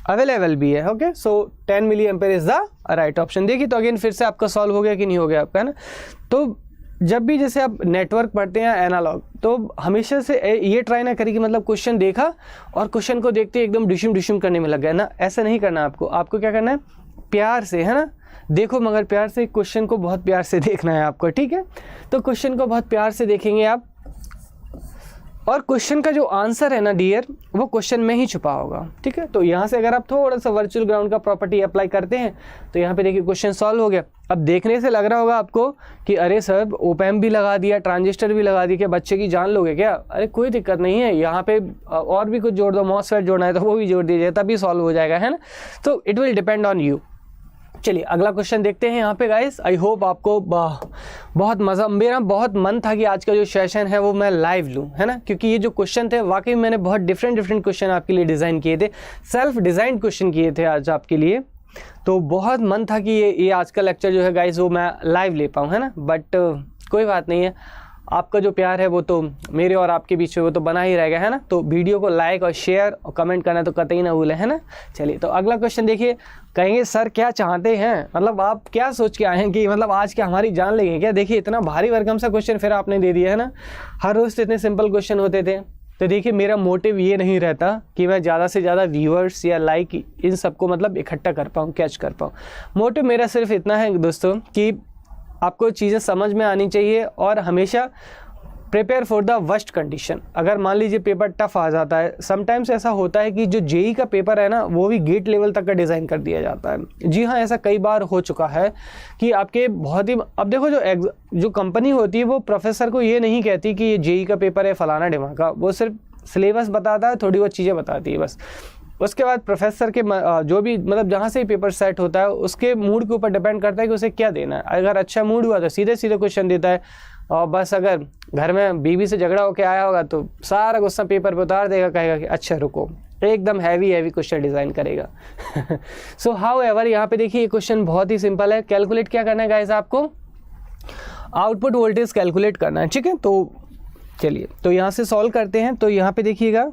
अवेलेबल भी है, okay. So 10 milli ampere is the right option. देखिए तो अगेन फिर से आपका सॉल्व हो गया कि नहीं हो गया आपका, है ना। तो जब भी जैसे आप नेटवर्क पढ़ते हैं एनालॉग, तो हमेशा से ये ट्राई ना करें कि मतलब क्वेश्चन देखा और क्वेश्चन को देखते एकदम डिशुम करने में लग गया ना, ऐसा नहीं करना आपको क्या करना है, प्यार से, है ना। देखो मगर प्यार से, क्वेश्चन को बहुत प्यार से देखना है आपको, ठीक है। तो क्वेश्चन को बहुत प्यार से देखेंगे आप, और क्वेश्चन का जो आंसर है ना डियर, वो क्वेश्चन में ही छुपा होगा, ठीक है। तो यहाँ से अगर आप थोड़ा सा वर्चुअल ग्राउंड का प्रॉपर्टी अप्लाई करते हैं तो यहाँ पे देखिए क्वेश्चन सॉल्व हो गया। अब देखने से लग रहा होगा आपको कि अरे सर ओपैम्प भी लगा दिया, ट्रांजिस्टर भी लगा दिया, क्या बच्चे की जान लोगे क्या। अरे कोई दिक्कत नहीं है, यहाँ पे और भी कुछ जोड़ दो, मॉसफेट जोड़ना है तो वो भी जोड़ दीजिए, तभी सॉल्व हो जाएगा, है ना। तो it will depend on you. चलिए अगला क्वेश्चन देखते हैं यहाँ पे गाइस। आई होप आपको बहुत मज़ा, मेरा बहुत मन था कि आज का जो सेशन है वो मैं लाइव लूँ, है ना, क्योंकि ये जो क्वेश्चन थे वाकई मैंने बहुत डिफरेंट क्वेश्चन आपके लिए डिज़ाइन किए थे, सेल्फ डिज़ाइन क्वेश्चन किए थे आज आपके लिए। तो बहुत मन था कि ये आज का लेक्चर जो है गाइस वो मैं लाइव ले पाऊँ, है ना। बट कोई बात नहीं है, आपका जो प्यार है वो तो मेरे और आपके बीच में वो तो बना ही रहेगा, है ना। तो वीडियो को लाइक और शेयर और कमेंट करना तो कतई ना भूलें, है ना। चलिए तो अगला क्वेश्चन देखिए। कहेंगे सर क्या चाहते हैं, मतलब आप क्या सोच के आए हैं कि मतलब आज क्या हमारी जान लेंगे क्या। देखिए इतना भारी भरकम सा क्वेश्चन फिर आपने दे दिया, है ना। हर रोज़ तो इतने सिंपल क्वेश्चन होते थे, तो देखिए मेरा मोटिव ये नहीं रहता कि मैं ज़्यादा से ज़्यादा व्यूअर्स या लाइक इन सबको मतलब इकट्ठा कर पाऊँ, कैच कर पाऊँ। मोटिव मेरा सिर्फ इतना है दोस्तों कि आपको चीज़ें समझ में आनी चाहिए और हमेशा prepare for the worst condition. अगर मान लीजिए पेपर टफ आ जाता है, समटाइम्स ऐसा होता है कि जो जेई का पेपर है ना वो भी गेट लेवल तक का डिज़ाइन कर दिया जाता है। जी हाँ, ऐसा कई बार हो चुका है कि आपके बहुत ही, अब देखो जो कंपनी होती है वो प्रोफेसर को ये नहीं कहती कि ये जेई का पेपर है फलाना ढिमाका, वो सिर्फ सिलेबस बताता है, थोड़ी बहुत चीज़ें बताती है बस। उसके बाद प्रोफेसर के जो भी मतलब जहाँ से पेपर सेट होता है उसके मूड के ऊपर डिपेंड करता है कि उसे क्या देना है। अगर अच्छा मूड हुआ तो सीधे सीधे क्वेश्चन देता है, और बस अगर घर में बीवी से झगड़ा होकर आया होगा तो सारा गुस्सा पेपर पे उतार देगा, कहेगा कि अच्छा रुको, एकदम हैवी क्वेश्चन डिज़ाइन करेगा। सो हाउ एवर यहाँ पे देखिए ये क्वेश्चन बहुत ही सिंपल है। कैलकुलेट क्या करना है गाइस, आपको आउटपुट वोल्टेज कैलकुलेट करना है, ठीक है। तो चलिए तो यहाँ से सॉल्व करते हैं। तो यहाँ पे देखिएगा,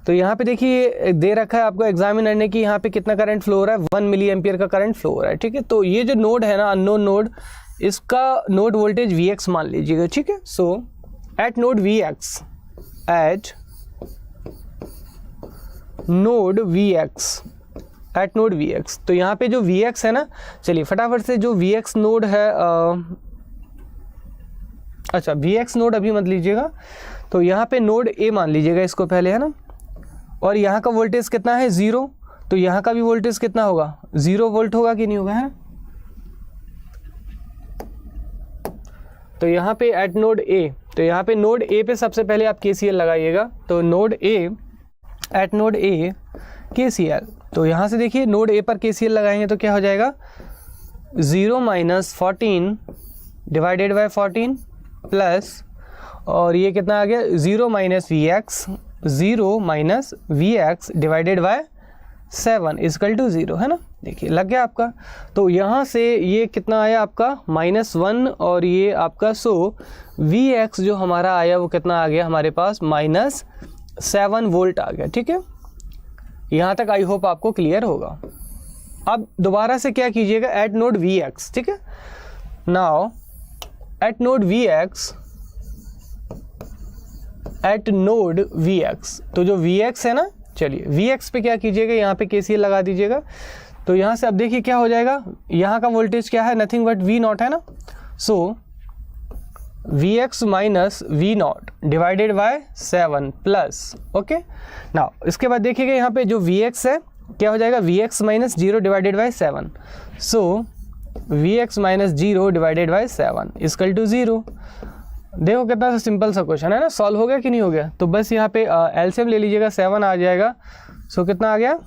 तो यहाँ पे देखिए दे रखा है आपको एग्जामिनर ने कि यहाँ पे कितना करंट फ्लो हो रहा है, 1 मिली एम्पियर का करंट फ्लो हो रहा है, ठीक है। तो ये जो नोड है ना, अननोन नोड, इसका नोड वोल्टेज Vx मान लीजिएगा, ठीक है। So at node Vx, at node Vx, तो यहाँ पे जो Vx है ना, चलिए फटाफट से जो Vx नोड है, अच्छा Vx नोड अभी मत लीजिएगा, तो यहाँ पे नोड A मान लीजिएगा इसको पहले, है ना। और यहाँ का वोल्टेज कितना है 0, तो यहाँ का भी वोल्टेज कितना होगा 0 वोल्ट होगा कि नहीं होगा, है। तो यहाँ पे एट नोड A, तो यहाँ पे नोड A पे सबसे पहले आप KCL लगाइएगा। तो node A, eight node A KCL, तो यहाँ से देखिए नोड A पर KCL लगाएंगे तो क्या हो जाएगा, 0 - 14 डिवाइडेड बाय 14 प्लस, और ये कितना आ गया 0 - Vx divided by 7 equal to 0, है ना। देखिए लग गया आपका। तो यहाँ से ये कितना आया आपका -1, और ये आपका Vx जो हमारा आया वो कितना आ गया हमारे पास -7 वोल्ट आ गया, ठीक है। यहाँ तक आई होप आपको क्लियर होगा। अब दोबारा से क्या कीजिएगा, एट नोड Vx, ठीक है। नाउ एट नोड Vx, तो जो Vx है ना, चलिए Vx पे क्या कीजिएगा, यहाँ पे KCL लगा दीजिएगा। तो यहाँ से अब देखिए क्या हो जाएगा, यहाँ का वोल्टेज क्या है, नथिंग बट V0 है ना। सो Vx minus V0 divided by 7 plus, okay. Now इसके बाद देखिएगा यहाँ पे जो Vx है क्या हो जाएगा, Vx minus 0 divided by 7, so Vx minus 0 divided by 7 equal to 0। देखो कितना सा सिंपल सा क्वेश्चन है ना, सॉल्व हो गया कि नहीं हो गया। तो बस यहाँ पे एलसीएम ले लीजिएगा, 7 आ जाएगा। सो कितना आ गया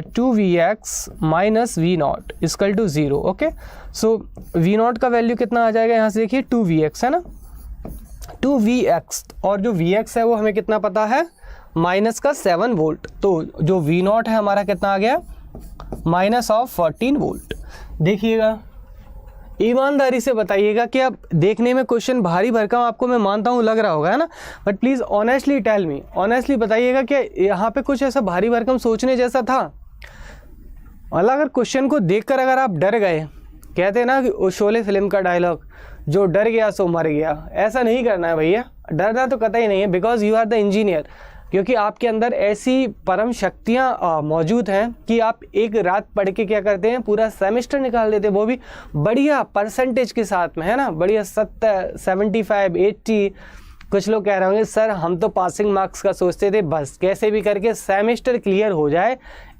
2Vx minus V0 equal to 0, okay. So V0 का वैल्यू कितना आ जाएगा, यहाँ से देखिए 2Vx है ना, 2Vx, और जो Vx है वो हमें कितना पता है माइनस का 7 वोल्ट। तो जो V0 है हमारा कितना आ गया -14 वोल्ट। देखिएगा ईमानदारी से बताइएगा कि अब देखने में क्वेश्चन भारी भरकम आपको मैं मानता हूँ लग रहा होगा, है ना, but please honestly tell me, honestly बताइएगा कि यहाँ पे कुछ ऐसा भारी भरकम सोचने जैसा था। मतलब अगर क्वेश्चन को देखकर अगर आप डर गए, कहते हैं ना कि वो शोले फिल्म का डायलॉग, जो डर गया सो मर गया, ऐसा नहीं करना है भैया। डरना तो कतई नहीं है, because you are the engineer, क्योंकि आपके अंदर ऐसी परम शक्तियाँ मौजूद हैं कि आप एक रात पढ़ के क्या करते हैं पूरा सेमेस्टर निकाल देते हैं, वो भी बढ़िया परसेंटेज के साथ में, है ना, बढ़िया 70, 75, 80। कुछ लोग कह रहे होंगे सर हम तो पासिंग मार्क्स का सोचते थे, बस कैसे भी करके सेमेस्टर क्लियर हो जाए,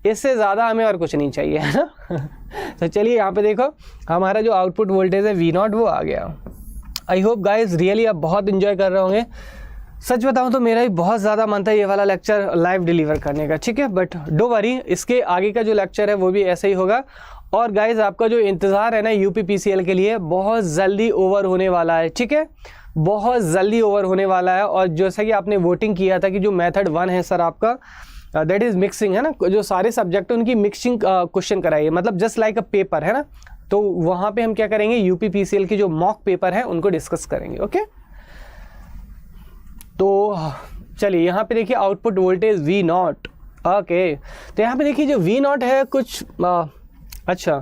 इससे ज़्यादा हमें और कुछ नहीं चाहिए, है ना। तो चलिए यहाँ पे देखो हमारा जो आउटपुट वोल्टेज है V0 वो आ गया। आई होप गाइज रियली आप बहुत इन्जॉय कर रहे होंगे। सच बताऊं तो मेरा भी बहुत ज़्यादा मन था ये वाला लेक्चर लाइव डिलीवर करने का, ठीक है, बट डो वरी, इसके आगे का जो लेक्चर है वो भी ऐसे ही होगा। और गाइज आपका जो इंतज़ार है ना UPPCL के लिए बहुत जल्दी ओवर होने वाला है, ठीक है, बहुत जल्दी ओवर होने वाला है। और जैसा कि आपने वोटिंग किया था कि जो मेथड 1 है सर आपका, दैट इज़ मिक्सिंग, है ना, जो सारे सब्जेक्ट है उनकी मिक्सिंग क्वेश्चन कराइए, मतलब जस्ट लाइक अ पेपर, है ना। तो वहाँ पे हम क्या करेंगे, UPPCL के जो मॉक पेपर है उनको डिस्कस करेंगे, ओके। तो चलिए यहाँ पे देखिए आउटपुट वोल्टेज V0, ओके। तो यहाँ पे देखिए जो V0 है कुछ अच्छा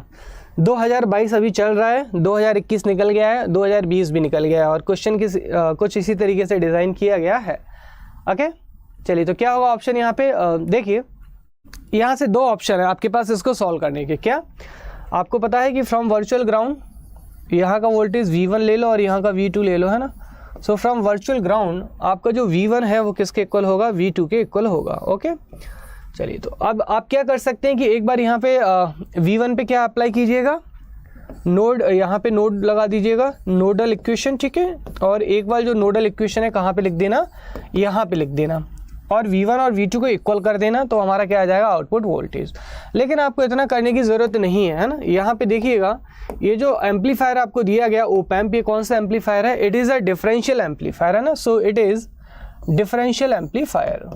2022 अभी चल रहा है, 2021 निकल गया है, 2020 भी निकल गया है और क्वेश्चन कुछ इसी तरीके से डिज़ाइन किया गया है। ओके चलिए, तो क्या होगा ऑप्शन यहाँ पे देखिए, यहाँ से दो ऑप्शन है आपके पास इसको सॉल्व करने के। क्या आपको पता है कि फ्रॉम वर्चुअल ग्राउंड यहाँ का वोल्टेज V1 ले लो और यहाँ का V2 ले लो, है ना। सो फ्रॉम वर्चुअल ग्राउंड आपका जो V1 है वो किसके इक्वल होगा, V2 के इक्वल होगा। ओके चलिए, तो अब आप क्या कर सकते हैं कि एक बार यहाँ पे V1 पे क्या अप्लाई कीजिएगा, नोड, यहाँ पे नोड लगा दीजिएगा, नोडल इक्वेशन, ठीक है। और एक बार जो नोडल इक्वेशन है कहाँ पे लिख देना, यहाँ पे लिख देना और V1 और V2 को इक्वल कर देना, तो हमारा क्या आ जाएगा, आउटपुट वोल्टेज। लेकिन आपको इतना करने की ज़रूरत नहीं है, है ना। यहाँ पे देखिएगा ये जो एम्पलीफायर आपको दिया गया ओप एम्प, ये कौन सा एम्पलीफायर है, it is a differential amplifier, है ना। So it is differential amplifier.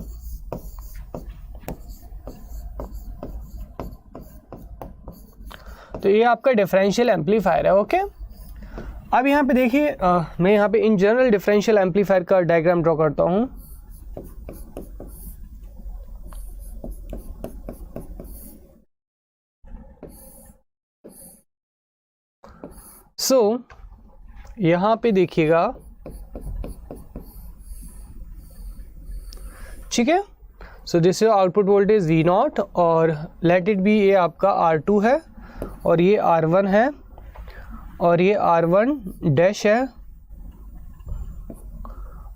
तो ये आपका डिफरेंशियल एम्पलीफायर है। ओके अब यहाँ पे देखिए मैं यहाँ पे इन जनरल डिफरेंशियल एम्पलीफायर का डायग्राम ड्रॉ करता हूँ। सो यहाँ पे देखिएगा, ठीक है। So this is output voltage V0 और लेट इट बी, ये आपका R2 है और ये R1 है और ये R1 डैश है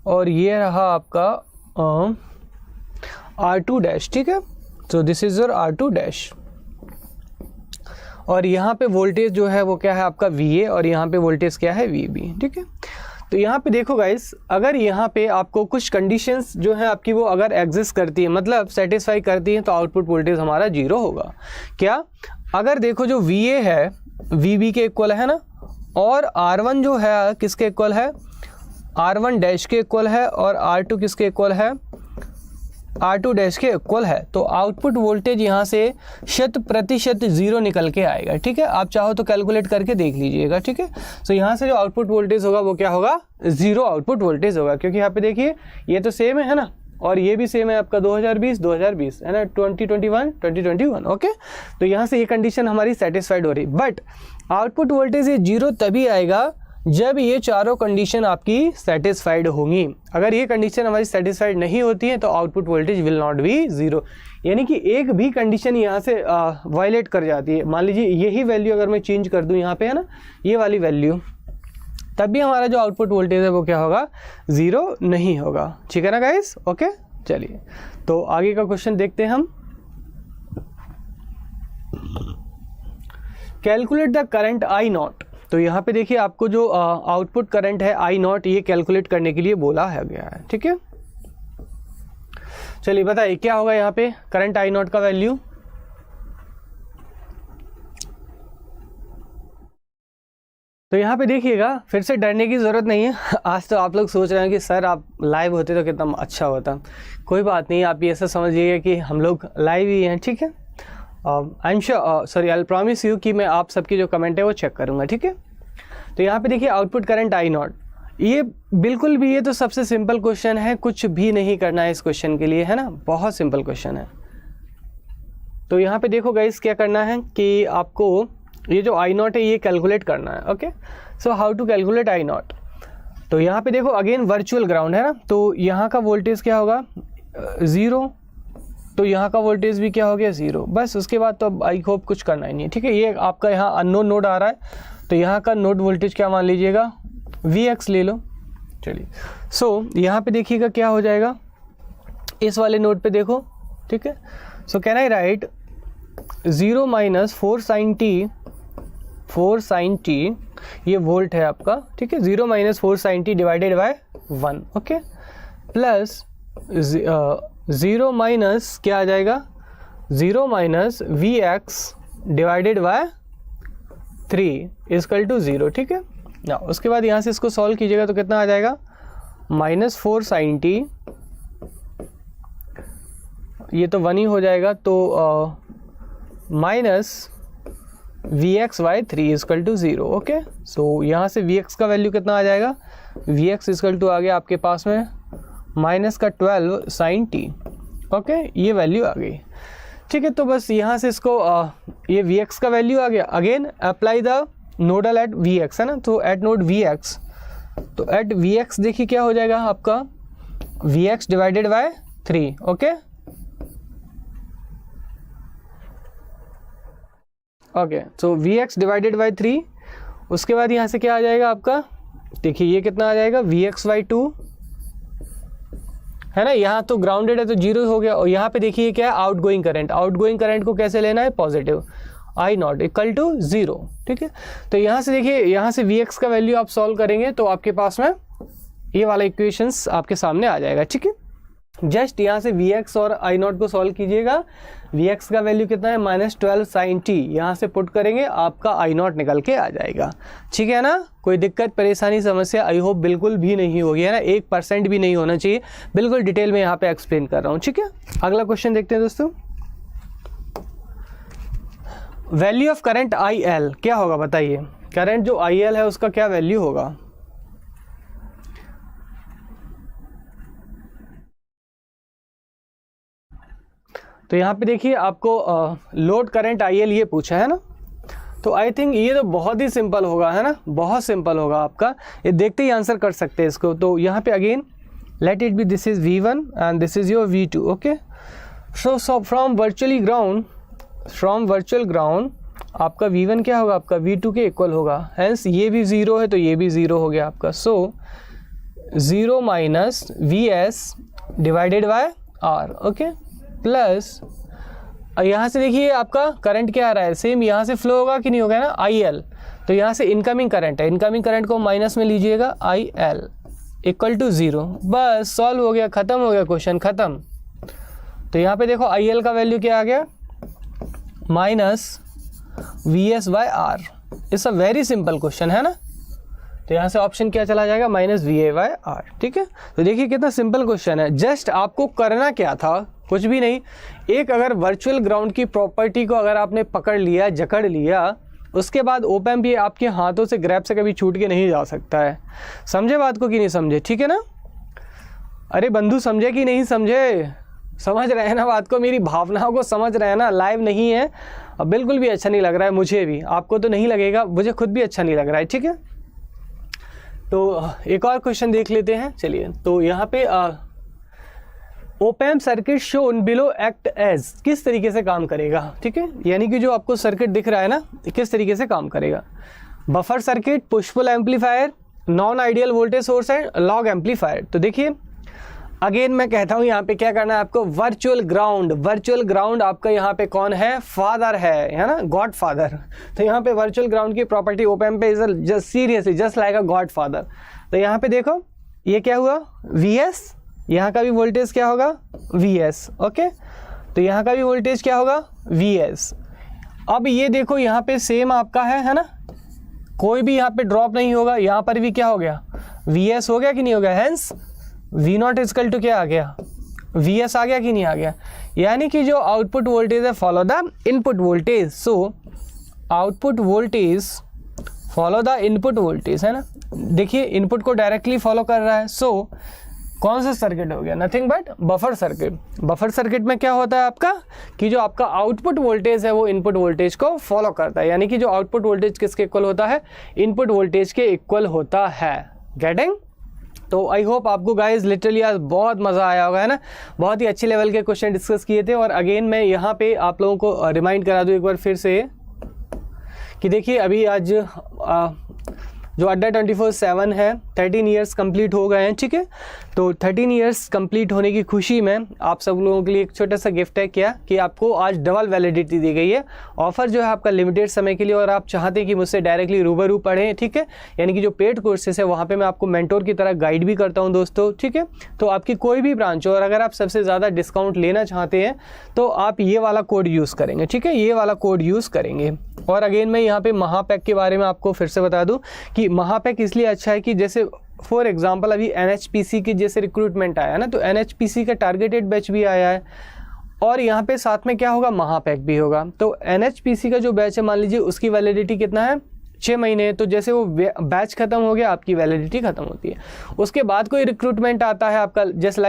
और ये रहा आपका R2 डैश, ठीक है। So this is your R2 dash और यहाँ पे वोल्टेज जो है वो क्या है आपका VA और यहाँ पे वोल्टेज क्या है VB, ठीक है। तो यहाँ पे देखो गाइस, अगर यहाँ पे आपको कुछ कंडीशंस जो है आपकी वो अगर एग्जिस्ट करती है, मतलब सेटिस्फाई करती है, तो आउटपुट वोल्टेज हमारा 0 होगा। क्या, अगर देखो जो VA है VB के इक्वल है ना, और R1 जो है किसके इक्वल है, R1 डैश के इक्वल है और R2 किसके इक्वल है, R2 डैश के इक्वल है, तो आउटपुट वोल्टेज यहाँ से 100% 0 निकल के आएगा, ठीक है। आप चाहो तो कैलकुलेट करके देख लीजिएगा, ठीक है। सो यहाँ से जो आउटपुट वोल्टेज होगा वो क्या होगा, 0 आउटपुट वोल्टेज होगा, क्योंकि यहाँ पे देखिए ये तो सेम है ना, और ये भी सेम है आपका 2020 है ना, 2021 ओके। तो यहाँ से ये कंडीशन हमारी सेटिस्फाइड हो रही, बट आउटपुट वोल्टेज ये 0 तभी आएगा जब ये चारों कंडीशन आपकी सेटिस्फाइड होंगी। अगर ये कंडीशन हमारी सेटिस्फाइड नहीं होती है तो output voltage will not be 0, यानी कि एक भी कंडीशन यहाँ से वायलेट कर जाती है। मान लीजिए यही वैल्यू अगर मैं चेंज कर दूँ यहाँ पे, है ना, ये वाली वैल्यू, तब भी हमारा जो आउटपुट वोल्टेज है वो क्या होगा, 0 नहीं होगा, ठीक है ना गाइस। ओके चलिए, तो आगे का क्वेश्चन देखते हैं हम। Calculate the current I0। तो यहाँ पे देखिए आपको जो आउटपुट करंट है I0 ये कैलकुलेट करने के लिए बोला है गया है, ठीक है। चलिए बताइए क्या होगा यहाँ पे करंट I0 का वैल्यू। तो यहाँ पे देखिएगा, फिर से डरने की ज़रूरत नहीं है। आज तो आप लोग सोच रहे हैं कि सर आप लाइव होते तो कितना अच्छा होता। कोई बात नहीं, आप ये ऐसा समझिएगा कि हम लोग लाइव ही हैं, ठीक है। I am sure, sorry, I promise you कि मैं आप सबकी जो कमेंट है वो चेक करूँगा, ठीक है। तो यहाँ पे देखिए आउटपुट करंट I0, ये बिल्कुल भी, ये तो सबसे सिंपल क्वेश्चन है, कुछ भी नहीं करना है इस क्वेश्चन के लिए, है ना, बहुत सिंपल क्वेश्चन है। तो यहाँ पे देखो गाइस क्या करना है कि आपको ये जो I0 है ये कैलकुलेट करना है। Okay, so how to calculate I0। तो यहाँ पे देखो अगेन वर्चुअल ग्राउंड है ना, तो यहाँ का वोल्टेज क्या होगा, 0, तो यहाँ का वोल्टेज भी क्या हो गया, 0। बस उसके बाद तो अब आई होप कुछ करना ही नहीं है, ठीक है। ये आपका यहाँ अननोन नोड आ रहा है, तो यहाँ का नोड वोल्टेज क्या मान लीजिएगा, Vx ले लो। चलिए, सो यहाँ पे देखिएगा क्या हो जाएगा, इस वाले नोड पे देखो, ठीक है। So can I write 0 minus 4 sin t, ये वोल्ट है आपका, ठीक है। 0 minus 4 sin t divided by 1, okay, plus 0 minus क्या आ जाएगा, 0 minus Vx divided by 3 is equal to 0, ठीक है ना। उसके बाद यहाँ से इसको सॉल्व कीजिएगा तो कितना आ जाएगा, -4 sin t, ये तो 1 ही हो जाएगा, तो minus Vx by 3 is equal to 0, okay. So यहाँ से Vx का वैल्यू कितना आ जाएगा, Vx इजकल टू आ गया आपके पास में -12 sin t, ओके, ये वैल्यू आ गई। ठीक है। तो बस यहाँ से इसको ये Vx का वैल्यू आ गया। Again apply the nodal at Vx, है ना, तो एट नोड Vx, तो एट Vx देखिए क्या हो जाएगा आपका Vx divided by 3, okay okay, तो Vx डिवाइडेड बाय 3। उसके बाद यहाँ से क्या आ जाएगा आपका, देखिए ये कितना आ जाएगा Vx बाई 2, है ना, यहाँ तो ग्राउंडेड है तो 0 हो गया। और यहाँ पे देखिए क्या है आउटगोइंग करंट, आउटगोइंग करंट को कैसे लेना है positive, I not equal to 0, ठीक है। तो यहाँ से देखिए, यहाँ से Vx का वैल्यू आप सॉल्व करेंगे तो आपके पास में ये वाला इक्वेशंस आपके सामने आ जाएगा, ठीक है। जस्ट यहाँ से Vx और I नॉट को सॉल्व कीजिएगा। Vx का वैल्यू कितना है -12 sin t, यहाँ से पुट करेंगे आपका I नॉट निकल के आ जाएगा, ठीक है ना। कोई दिक्कत परेशानी समस्या आई होप बिल्कुल भी नहीं होगी, है ना, 1% भी नहीं होना चाहिए। बिल्कुल डिटेल में यहाँ पे एक्सप्लेन कर रहा हूँ, ठीक है। अगला क्वेश्चन देखते हैं दोस्तों। वैल्यू ऑफ करंट IL क्या होगा बताइए, करंट जो IL है उसका क्या वैल्यू होगा। तो यहाँ पे देखिए आपको लोड करंट IL ये पूछा है ना, तो आई थिंक ये तो बहुत ही सिंपल होगा, है ना, बहुत सिंपल होगा आपका, ये देखते ही आंसर कर सकते हैं इसको। तो यहाँ पे again let it B this is V1 and this is your V2, okay. So from virtual ground आपका V1 क्या होगा, आपका V2 के इक्वल होगा, हेंस ये भी 0 है तो ये भी 0 हो गया आपका। सो 0 minus VS divided by R, okay, plus यहाँ से देखिए आपका करंट क्या आ रहा है, सेम यहाँ से फ्लो होगा कि नहीं होगा ना IL, तो यहाँ से इनकमिंग करंट है, इनकमिंग करंट को माइनस में लीजिएगा IL इक्वल टू 0, बस सॉल्व हो गया, ख़त्म हो गया क्वेश्चन, ख़त्म। तो यहाँ पे देखो IL का वैल्यू क्या आ गया -VS by R, it's a very simple question, है ना। तो यहाँ से ऑप्शन क्या चला जाएगा -VA बाय R, ठीक है। तो देखिए कितना सिंपल क्वेश्चन है, जस्ट आपको करना क्या था, कुछ भी नहीं। एक अगर वर्चुअल ग्राउंड की प्रॉपर्टी को अगर आपने पकड़ लिया, जकड़ लिया, उसके बाद ओप एम्प ये आपके हाथों से ग्रैब से कभी छूट के नहीं जा सकता है। समझे बात को कि नहीं समझे, ठीक है ना। अरे बंधु समझे कि नहीं समझे, समझ रहे हैं ना बात को, मेरी भावनाओं को समझ रहे हैं ना। लाइव नहीं है और बिल्कुल भी अच्छा नहीं लग रहा है मुझे भी, आपको तो नहीं लगेगा, मुझे खुद भी अच्छा नहीं लग रहा है, ठीक है। तो एक और क्वेश्चन देख लेते हैं, चलिए। तो यहाँ पे op amp circuit shown below act as किस तरीके से काम करेगा, ठीक है, यानी कि जो आपको सर्किट दिख रहा है ना किस तरीके से काम करेगा। Buffer circuit, push pull amplifier, non ideal voltage source and log amplifier. तो देखिए अगेन मैं कहता हूँ यहाँ पे क्या करना है आपको, वर्चुअल ग्राउंड आपका यहाँ पे कौन है, फादर है ना, गॉड फादर। तो यहाँ पे वर्चुअल ग्राउंड की प्रॉपर्टी ओप एम्प पे is just seriously just like a God father. तो यहाँ पे देखो ये क्या हुआ VS, यहाँ का भी वोल्टेज क्या होगा VS, ओके। तो यहाँ का भी वोल्टेज क्या होगा VS। अब ये देखो यहाँ पे सेम आपका है ना, कोई भी यहाँ पे ड्रॉप नहीं होगा, यहाँ पर भी क्या हो गया VS हो गया कि नहीं हो गया, hence V not is equal to क्या आ गया VS आ गया कि नहीं आ गया। यानी कि जो आउटपुट वोल्टेज है follow the input voltage, so output voltage follow the input voltage, है ना। देखिए इनपुट को डायरेक्टली फॉलो कर रहा है, सो कौन सा सर्किट हो गया, nothing but buffer circuit. Buffer circuit में क्या होता है आपका कि जो आपका आउटपुट वोल्टेज है वो इनपुट वोल्टेज को फॉलो करता है, यानी कि जो आउटपुट वोल्टेज किसके इक्वल होता है, इनपुट वोल्टेज के इक्वल होता है। गेटिंग। तो आई होप आपको गाइज लिटरली आज बहुत मज़ा आया होगा, है ना। बहुत ही अच्छे लेवल के क्वेश्चन डिस्कस किए थे। और अगेन मैं यहाँ पे आप लोगों को रिमाइंड करा दूँ एक बार फिर से कि देखिए अभी आज जो अड्डा 24/7 है 13 ईयर्स कंप्लीट हो गए हैं, ठीक है। तो 13 ईयर्स कंप्लीट होने की खुशी में आप सब लोगों के लिए एक छोटा सा गिफ्ट है, क्या कि आपको आज डबल वैलिडिटी दी गई है। ऑफर जो है आपका लिमिटेड समय के लिए, और आप चाहते हैं कि मुझसे डायरेक्टली रूबरू पढ़ें, ठीक है। यानी कि जो पेड कोर्सेस है वहाँ पे मैं आपको मेंटोर की तरह गाइड भी करता हूँ दोस्तों, ठीक है। तो आपकी कोई भी ब्रांच हो और अगर आप सबसे ज़्यादा डिस्काउंट लेना चाहते हैं तो आप ये वाला कोड यूज़ करेंगे, ठीक है, ये वाला कोड यूज़ करेंगे। और अगेन मैं यहाँ पे महापैक के बारे में आपको फिर से बता दूं कि महापैक इसलिए अच्छा है कि जैसे फॉर एग्जांपल अभी NHPC की जैसे रिक्रूटमेंट आया है ना, तो NHPC का टारगेटेड बैच भी आया है और यहाँ पे साथ में क्या होगा, महापैक भी होगा। तो NHPC का जो बैच है मान लीजिए उसकी वैलिडिटी कितना है, 6 महीने, तो जैसे वो बैच खत्म हो गया आपकी वैलिडिटी खत्म होती है। उसके बाद कोई रिक्रूटमेंट आता है आपका, जैसे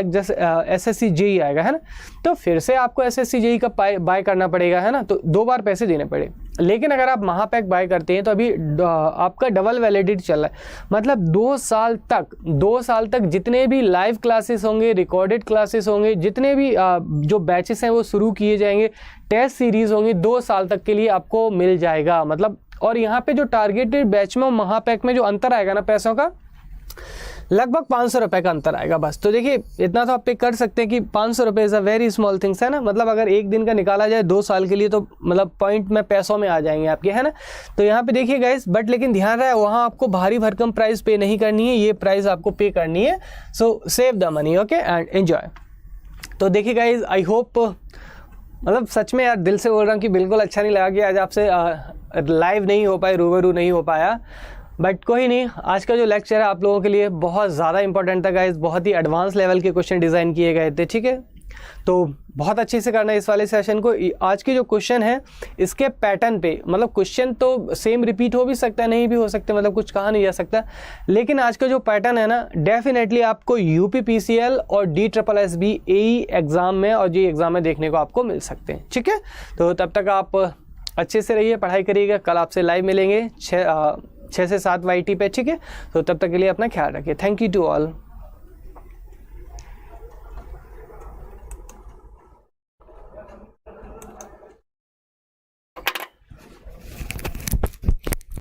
SSC JEE आएगा, है ना, तो फिर से आपको SSC JEE का बाय करना पड़ेगा, है ना, तो 2 बार पैसे देने पड़े। लेकिन अगर आप महापैक बाय करते हैं तो अभी आपका डबल वैलिडिटी चल रहा है, मतलब 2 साल तक जितने भी लाइव क्लासेस होंगे, रिकॉर्डेड क्लासेस होंगे, जितने भी जो बैचेस हैं वो शुरू किए जाएंगे, टेस्ट सीरीज होंगी, 2 साल तक के लिए आपको मिल जाएगा। मतलब और यहाँ पे जो टारगेटेड बैच में और महापैक में जो अंतर आएगा ना पैसों का, लगभग 500 रुपये का अंतर आएगा बस। तो देखिए इतना तो आप पे कर सकते हैं कि 500 रुपये is a very small things, है ना, मतलब अगर एक दिन का निकाला जाए 2 साल के लिए तो मतलब पॉइंट में पैसों में आ जाएंगे आपके, है ना। तो यहाँ पे देखिए गाइस, बट लेकिन ध्यान रहे वहाँ आपको भारी भरकम प्राइस पे नहीं करनी है, ये प्राइस आपको पे करनी है। सो save the money, okay, and enjoy. तो देखिए गाइस, आई होप, मतलब सच में यार दिल से बोल रहा हूँ कि बिल्कुल अच्छा नहीं लगा कि आज आपसे लाइव नहीं हो पाए, रूबरू नहीं हो पाया, बट कोई नहीं। आज का जो लेक्चर है आप लोगों के लिए बहुत ज़्यादा इंपॉर्टेंट था गाइस, बहुत ही एडवांस लेवल के क्वेश्चन डिज़ाइन किए गए थे, ठीक है। तो बहुत अच्छे से करना है इस वाले सेशन को। आज के जो क्वेश्चन है इसके पैटर्न पे, मतलब क्वेश्चन तो सेम रिपीट हो भी सकता है, नहीं भी हो सकता, मतलब कुछ कहा नहीं जा सकता, लेकिन आज का जो पैटर्न है ना, डेफिनेटली आपको UPPCL और DSSB AE एग्ज़ाम में और JEE एग्ज़ाम में देखने को आपको मिल सकते हैं, ठीक है। तो तब तक आप अच्छे से रहिए, पढ़ाई करिएगा। कल आपसे लाइव मिलेंगे 6 से 7 YT पे, ठीक है। तो तब तक के लिए अपना ख्याल रखिए। Thank you to all.